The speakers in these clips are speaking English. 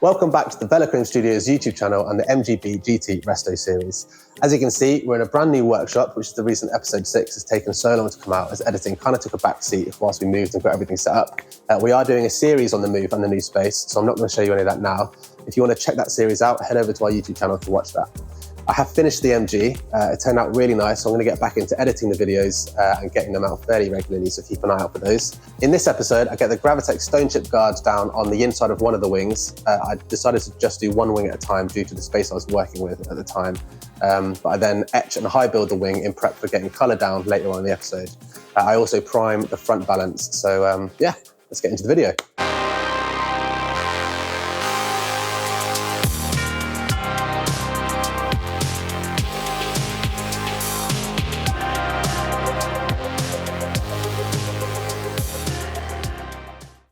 Welcome back to the Velocream Studios YouTube channel and the MGB GT Resto series. As you can see, we're in a brand new workshop, which is the reason episode 6 has taken so long to come out, as editing kind of took a back seat whilst we moved and got everything set up. We are doing a series on the move and the new space, so I'm not going to show you any of that now. If you want to check that series out, head over to our YouTube channel to watch that. I have finished the MG. It turned out really nice, so I'm going to get back into editing the videos and getting them out fairly regularly, so keep an eye out for those. In this episode, I get the gravitex stone chip guards down on the inside of one of the wings. I decided to just do one wing at a time due to the space I was working with at the time. But I then etch and high build the wing in prep for getting colour down later on in the episode. I also prime the front valance. So yeah, let's get into the video.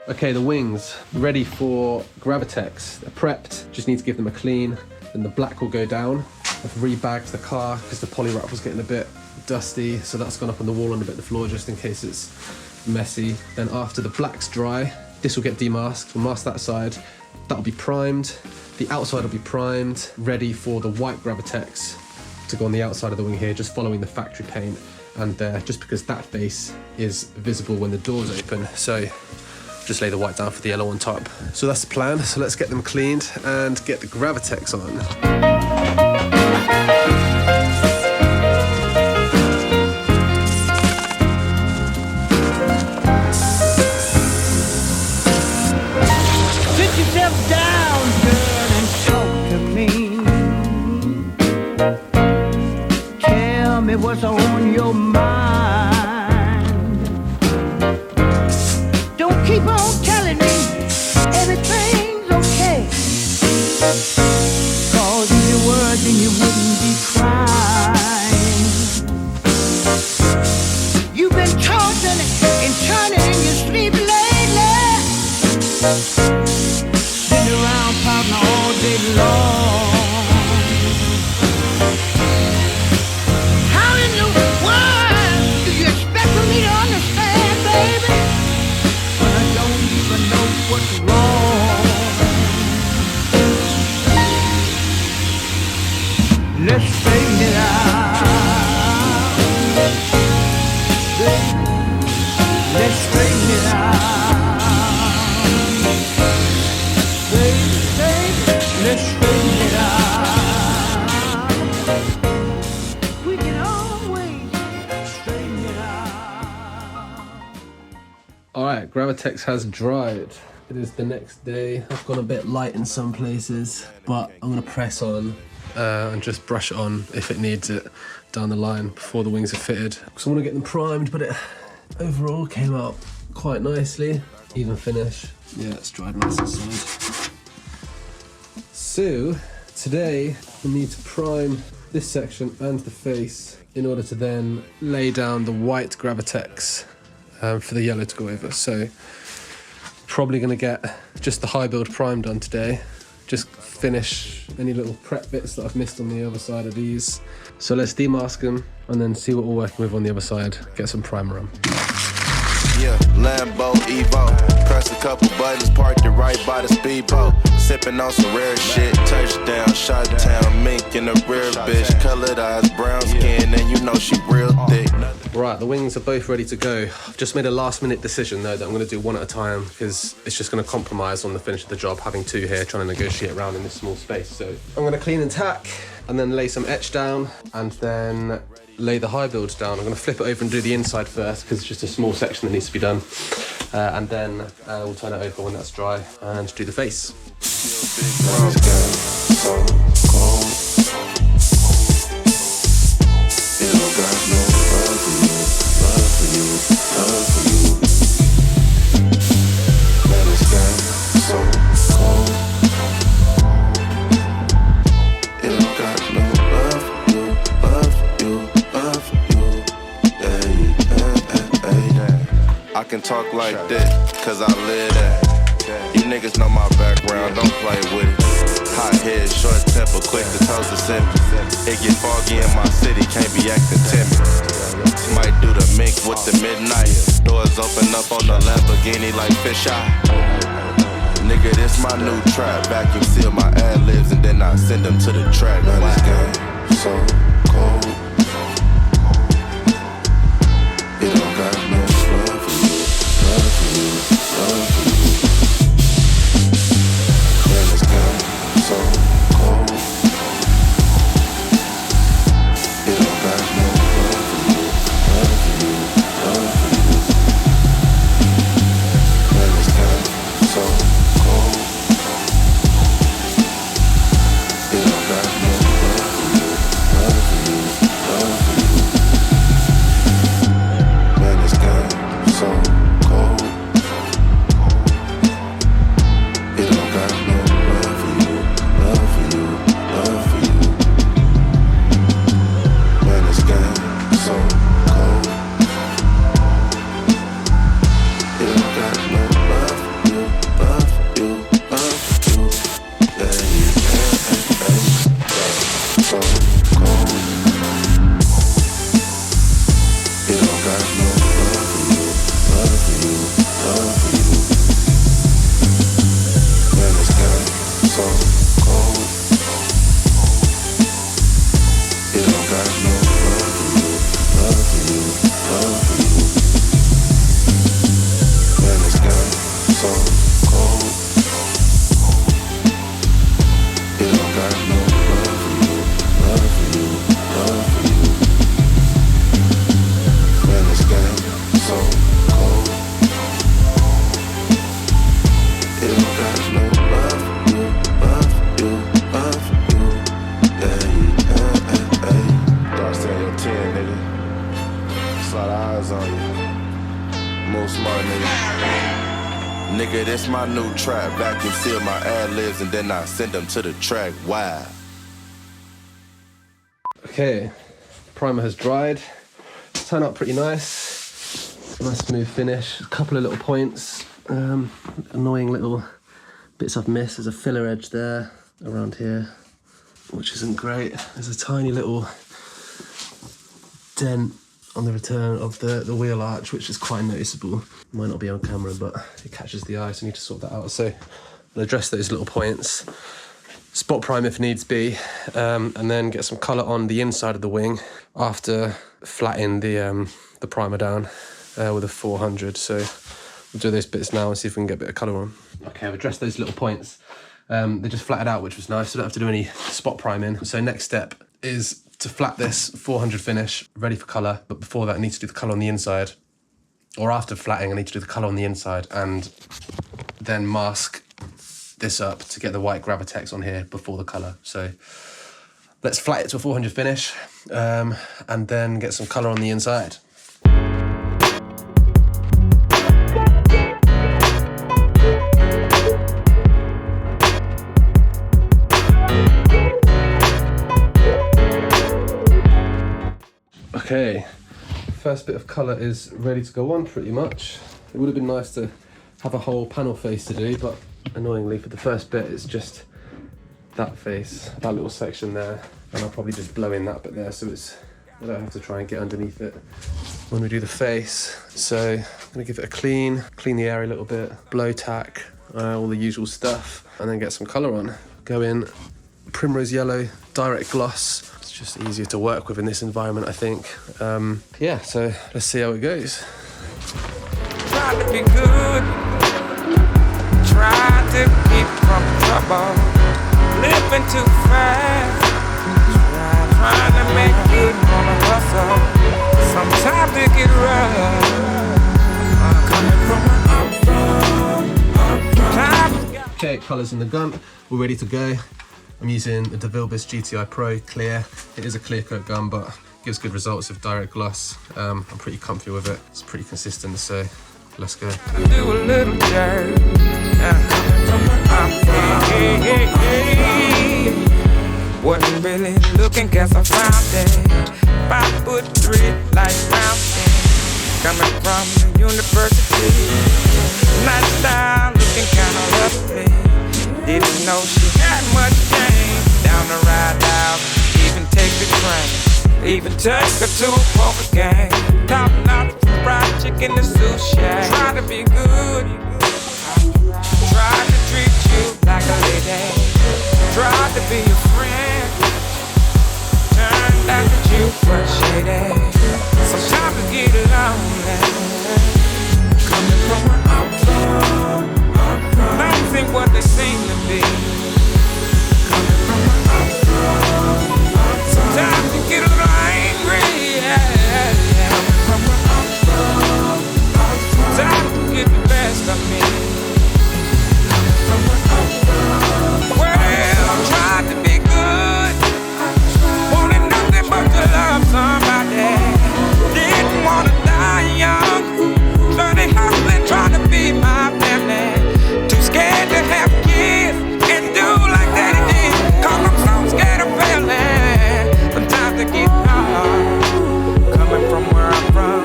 Okay, the wings ready for gravitex. They're prepped, just need to give them a clean. Then the black will go down. I've rebagged the car because the poly wrap was getting a bit dusty, so that's gone up on the wall and a bit of the floor just in case it's messy. Then after the black's dry, this will get demasked. We'll mask that side. That'll be primed. The outside will be primed, ready for the white gravitex to go on the outside of the wing here, just following the factory paint and there, just because that face is visible when the doors open. So just lay the white down for the yellow on top. So that's the plan. So let's get them cleaned and get the gravitex on. Sit yourself down, girl, and talk to me. Tell me what's on your mind. Keep on telling me everything's okay. Cause if you were, then you wouldn't be crying. You've been tossing and turning in your sleep lately. Sitting around pouting all day long. How in the world do you expect for me to understand, baby? What's wrong? Let's straighten it out. Let's straighten it out. Baby, let's straighten it out. We can always straighten it out. All right, gravitex has dried. It is the next day. I've gone a bit light in some places, but I'm gonna press on and just brush it on if it needs it down the line before the wings are fitted. So I wanna get them primed, but it overall came out quite nicely. Even finish. Yeah, it's dried nice and solid. So today we need to prime this section and the face in order to then lay down the white gravitex for the yellow to go over. So probably going to get just the high build prime done today. Just finish any little prep bits that I've missed on the other side of these. So let's demask them and then see what we're working with on the other side. Get some primer on. Yeah, Lambo Evo. Press a couple buttons, parked it right by the speedboat. Sipping on some rare shit. Touchdown, shot town, mink in the rear, bitch. Colored eyes, brown skin, and you know she real thick. Right, the wings are both ready to go. I've just made a last minute decision though that I'm gonna do one at a time because it's just gonna compromise on the finish of the job, having two here trying to negotiate around in this small space. So I'm gonna clean and tack and then lay some etch down and then lay the high builds down. I'm gonna flip it over and do the inside first because it's just a small section that needs to be done. And then we'll turn it over when that's dry and do the face. I can talk like that, cause I live that. You niggas know my background, don't play with it. Hot head, short temper, quick to toast the sip. It get foggy in my city, can't be acting timid. Might do the mink with the midnight. Doors open up on the Lamborghini like fish eye. Nigga, this my new trap. Vacuum seal my ad-libs and then I send them to the track. Man, this game so cold. It don't got no love for you, love for you, love for you. Man, this game so cold. It don't got no love for you, love for you, love for you. Man, this game so cold. It don't got no love for you, love for you, love for you. Man, this game so cold. It don't got no love for you, love for you, love for you. Man, this game so cold. It don't got no love for you, love for you, love for you. Yeah, so cold. It don't got no love for you, love for you, love for you. Man, this game so cold. It don't got no love for you, love for you, love for you. Man, this game so cold. It don't got no love for you, love for you, love for you. Man, this game so cold. It don't got no love for you, love for you, love for you. Yeah, hey. Dark stand your 10, nigga. It's a lot of eyes on you. Move smart, nigga. Nigga, this my new trap. Vacuum seal my ad-libs and then I send them to the track. Wow. Okay, primer has dried. It's turned out pretty nice. Nice smooth finish. A couple of little points. Annoying little bits I've missed. There's a filler edge there around here, which isn't great. There's a tiny little dent on the return of the wheel arch, which is quite noticeable. Might not be on camera, but it catches the eye, so I need to sort that out. So I'll address those little points, spot prime if needs be, and then get some colour on the inside of the wing after flattening the primer down with a 400. So we'll do those bits now and see if we can get a bit of colour on. Okay, I've addressed those little points. They just flatted out, which was nice, so I don't have to do any spot priming. So next step is to flat this 400 finish, ready for colour, but before that I need to do the colour on the inside, or after flatting I need to do the colour on the inside and then mask this up to get the white gravitex on here before the colour. So let's flat it to a 400 finish and then get some colour on the inside. Okay, first bit of colour is ready to go on pretty much. It would have been nice to have a whole panel face to do, but annoyingly for the first bit it's just that face, that little section there, and I'll probably just blow in that bit there so I don't have to try and get underneath it when we do the face. So I'm going to give it a clean the area a little bit, blow tack, all the usual stuff, and then get some colour on. Go in primrose yellow, direct gloss. It's just easier to work with in this environment, I think. Yeah, so let's see how it goes. Try to be good, try to keep from trouble, living too fast, trying to make good on a hustle, sometimes it get rough, Okay, colours in the gun, we're ready to go. I'm using the DeVilbiss GTI Pro Clear. It is a clear coat gun, but gives good results with direct gloss. I'm pretty comfy with it. It's pretty consistent, so let's go. do a little dirt. Wasn't really looking, guess I found it. 5'3", like mountain, coming from the university. Nice style, looking kinda lovely. Didn't know she had much game. Down the ride out, even take the train, even take her to a poker game. Top notch from fried chicken to sushi. Try to be good, Tried to treat you like a lady. Tried to be a friend. Turned out that you were shady. Sometimes I get lonely. Coming from where I'm from. Things ain't what they seem to be. Coming from where I'm from. Sometimes you get a little angry. Coming from where I'm from. Sometimes you get the best of me. Coming from where I'm from. Well, I tried to be good. Wanted nothing but to love somebody. Didn't want to die young. Learning hustling, trying to be my family. Too scared to have kids and do like daddy did. Cause I'm so scared of failing. Sometimes I get hard. Coming from where I'm from.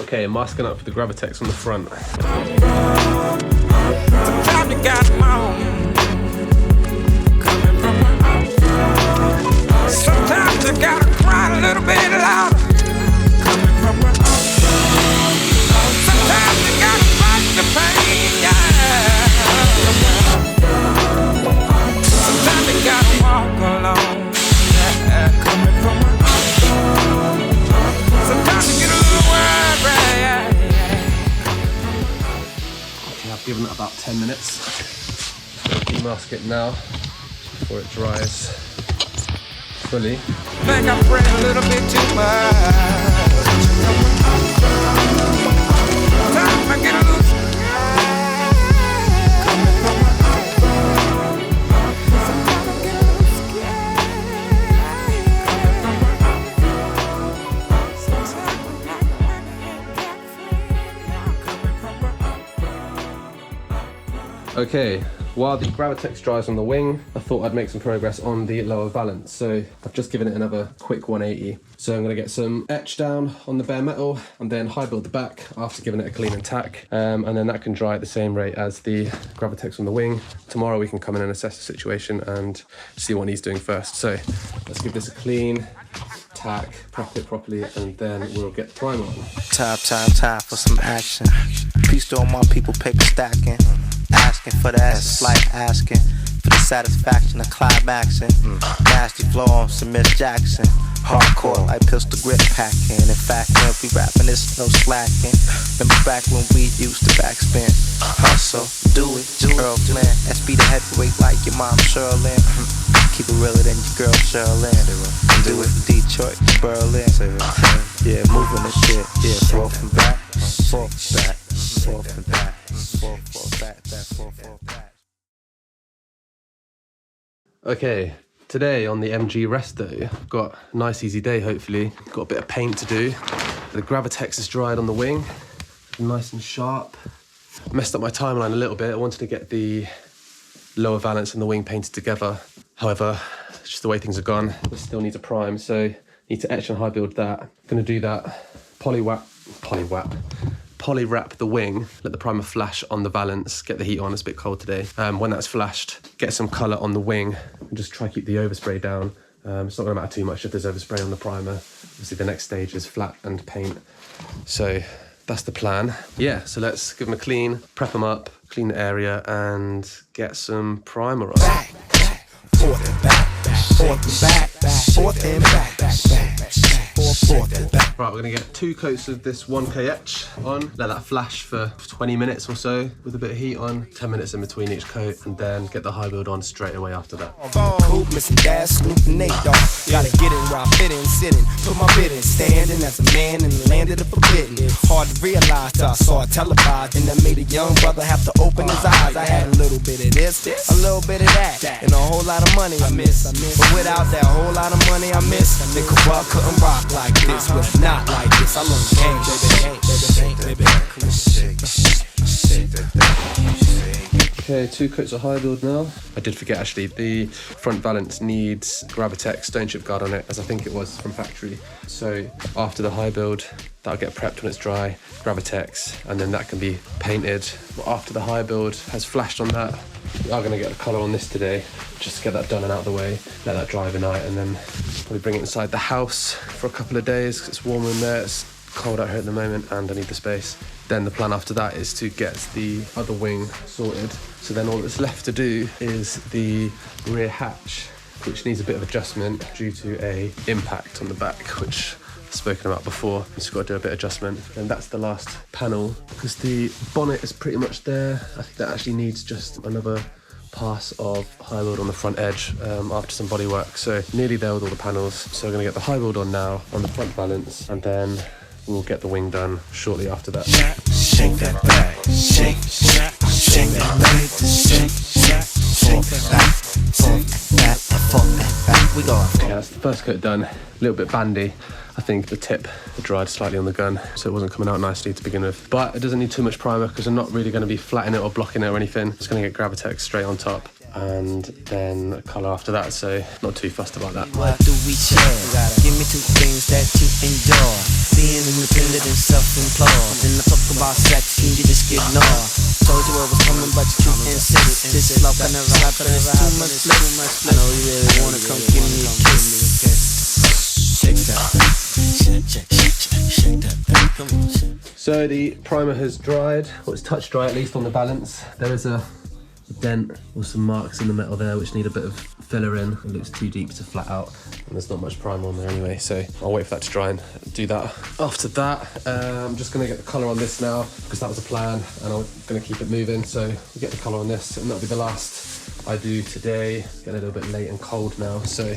Okay, masking up for the gravitex on the front. Sometimes you got moan. Coming from where I'm from. Sometimes you gotta cry a little bit louder. Coming from where I'm from. Sometimes you gotta fight the pain, yeah. Sometimes you gotta walk alone, yeah. Coming from where I'm from. Sometimes you get a little worried, yeah. Okay, I've given it about 10 minutes. Demask it now before it dries fully. Think I pray a little bit too much. Sometimes I get a little scared. Coming from where I'm from. Sometimes I get a little scared. Coming from where I'm from. Sometimes I get free. Coming from where I'm from. Okay, while the gravitex dries on the wing, I thought I'd make some progress on the lower valance. So I've just given it another quick 180. So I'm gonna get some etch down on the bare metal and then high build the back after giving it a clean and tack. And then that can dry at the same rate as the gravitex on the wing. Tomorrow we can come in and assess the situation and see what he's doing first. So let's give this a clean tack, prep it properly, and then we'll get the primer on. Time for some action. Peace to all my people, paper stacking. Asking for the essence, like asking for the satisfaction of climaxing. Nasty flow on some Miss Jackson. Hardcore, like pistol grip packing. In fact, when we rapping, it's no slacking. Remember back when we used to backspin. Hustle, do it, girlfriend. SP the heavyweight like your mom Sherlyn. Keep it realer than your girl Sherlyn. Do it from Detroit to Berlin. Yeah, moving the shit. Yeah, forth and back, forth and back, forth and back. Okay, today on the MG Resto, I've got a nice easy day hopefully. Got a bit of paint to do. The gravitex is dried on the wing, nice and sharp. Messed up my timeline a little bit. I wanted to get the lower valance and the wing painted together. However, it's just the way things are gone. It still needs a prime, so need to etch and high build that. Gonna do that, poly wrap the wing, let the primer flash on the valance, get the heat on, it's a bit cold today. When that's flashed, get some colour on the wing and just try to keep the overspray down. It's not going to matter too much if there's overspray on the primer. Obviously the next stage is flat and paint. So that's the plan. Yeah, so let's give them a clean, prep them up, clean the area and get some primer on. Back, forth and back, forth and back, forth and back, forth and back. Right, we're gonna get 2 coats of this 1K etch on, let that flash for 20 minutes or so with a bit of heat on, 10 minutes in between each coat, and then get the high build on straight away after that. Coop, missing Dash, Snoop, and Nate Dogg. Gotta get it where I fit in, sitting, put my bid in, standing as a man in the land of the forbidden. Hard to realize till I saw it televised, and that made a young brother have to open his eyes. I had a little bit of this, a little bit of that, and a whole lot of money I miss. But without that whole lot of money I miss, the Corrupt couldn't rock like this, with not like this. I love game, baby. Okay, 2 coats of high build now. I did forget actually, the front valance needs gravitex stone chip guard on it, as I think it was from factory. So after the high build, that'll get prepped when it's dry, gravitex, and then that can be painted. After the high build has flashed on that, we are going to get the colour on this today, just to get that done and out of the way, let that dry overnight, and then probably bring it inside the house for a couple of days, because it's warmer in there, it's cold out here at the moment, and I need the space. Then the plan after that is to get the other wing sorted. So then all that's left to do is the rear hatch, which needs a bit of adjustment due to a impact on the back, which I've spoken about before. Just got to do a bit of adjustment. And that's the last panel, because the bonnet is pretty much there. I think that actually needs just another pass of high weld on the front edge after some body work. So nearly there with all the panels. So we're going to get the high weld on now on the front valance, and then we'll get the wing done shortly after that. Shake that bag, shake that bag, shake that, we go. Okay, that's the first coat done. A little bit bandy. I think the tip dried slightly on the gun, so it wasn't coming out nicely to begin with. But it doesn't need too much primer, because I'm not really going to be flattening it or blocking it or anything. Just going to get gravitex straight on top, and then colour after that, so not too fussed about that. What do we share? Give me 2 things that you enjoy. Being independent and self-employed. And I talk about sex, you just get ignored. Told you what was coming, but you insist. This love can never happen, it's too much bliss. I know you really wanna come give me a kiss. Shake that. Shake that. Come on. So the primer has dried, or it's touch dry at least on the valance. There is a dent or some marks in the metal there which need a bit of filler in. It looks too deep to flat out, and there's not much primer on there anyway, so I'll wait for that to dry and do that. After that, I'm just going to get the colour on this now, because that was a plan and I'm going to keep it moving. So we'll get the colour on this, and that'll be the last I do today. Getting a little bit late and cold now, so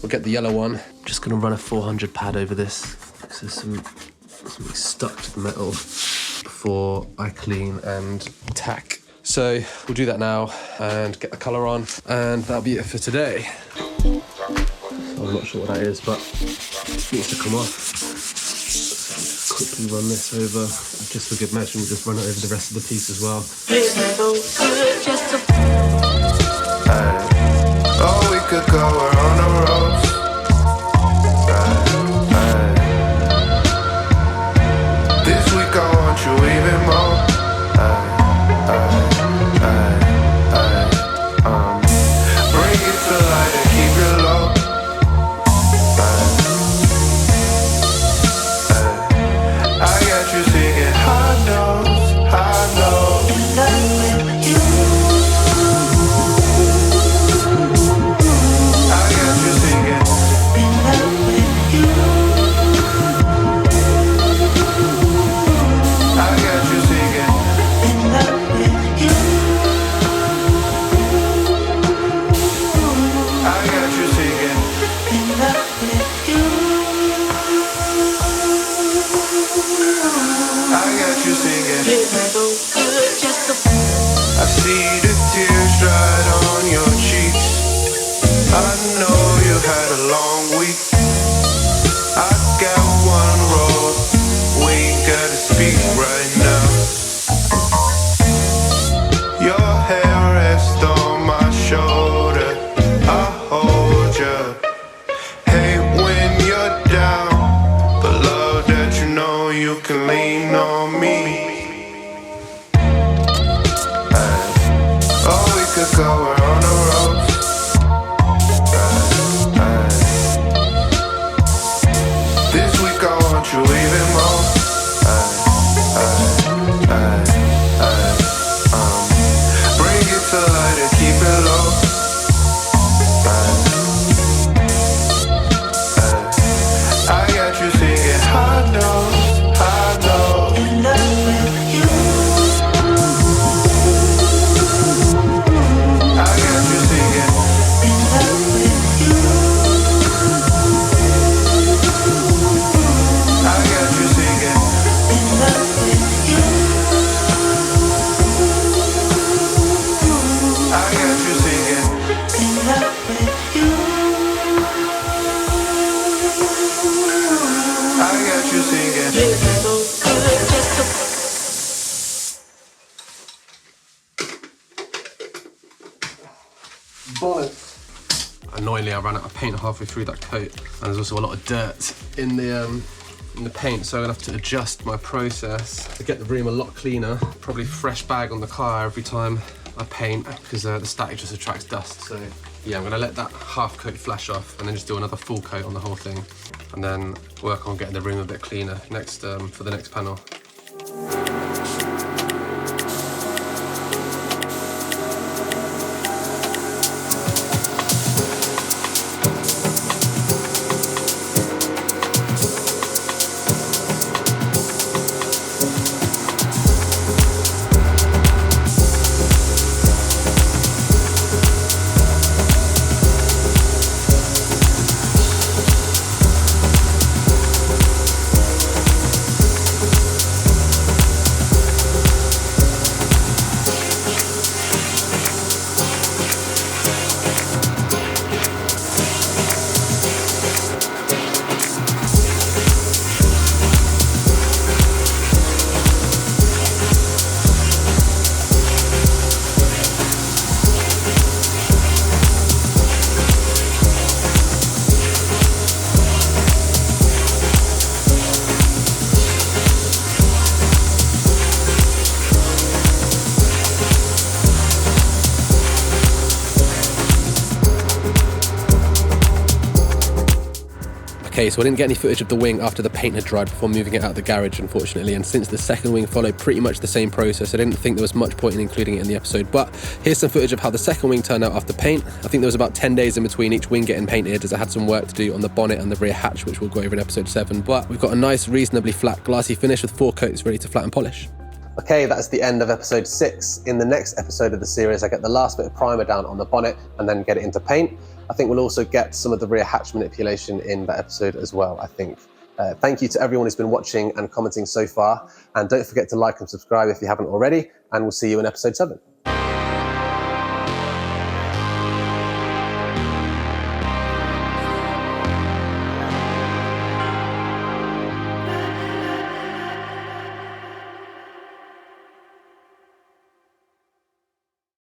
we'll get the yellow one. I'm just going to run a 400 pad over this, because there's something stuck to the metal before I clean and tack. So we'll do that now and get the colour on, and that'll be it for today. I'm not sure what that is, but it needs to come off. Quickly run this over, just for good measure. We'll just run it over the rest of the piece as well. Oh, we could go on the road. This week I want you even more. Bring it to light and keep it low. I got you singing high notes, high notes. In love with you. I got you singing in love with you. I got you singing in love with you. I got you singing in love with you. I got you singing. I see the tears dried on your cheeks. I know you had a long week. I got one road. We gotta speak right now. Your hair rests on my shoulder. I hold you. Hate when you're down, but love that you know you can lean on me. Oh, we could go on the road. This week I want you even more. Bring it to light and keep it low. I got you singing high notes, high notes. In love with you. I got you singing in love with you. I got you singing in love with you. I got you singing in love with you. I got you singing. Annoyingly, I ran out of paint halfway through that coat, and there's also a lot of dirt in the paint, so I'm gonna have to adjust my process to get the room a lot cleaner. Probably fresh bag on the car every time I paint, because the static just attracts dust. So yeah, I'm gonna let that half coat flash off, and then just do another full coat on the whole thing, and then work on getting the room a bit cleaner next for the next panel. Okay, so I didn't get any footage of the wing after the paint had dried before moving it out of the garage, unfortunately, and since the second wing followed pretty much the same process, I didn't think there was much point in including it in the episode, but here's some footage of how the second wing turned out after paint. I think there was about 10 days in between each wing getting painted, as I had some work to do on the bonnet and the rear hatch, which we'll go over in episode 7, but we've got a nice, reasonably flat, glassy finish with 4 coats ready to flat and polish. Okay, that's the end of episode 6. In the next episode of the series, I get the last bit of primer down on the bonnet and then get it into paint. I think we'll also get some of the rear hatch manipulation in that episode as well, I think. Thank you to everyone who's been watching and commenting so far. And don't forget to like and subscribe if you haven't already. And we'll see you in episode 7.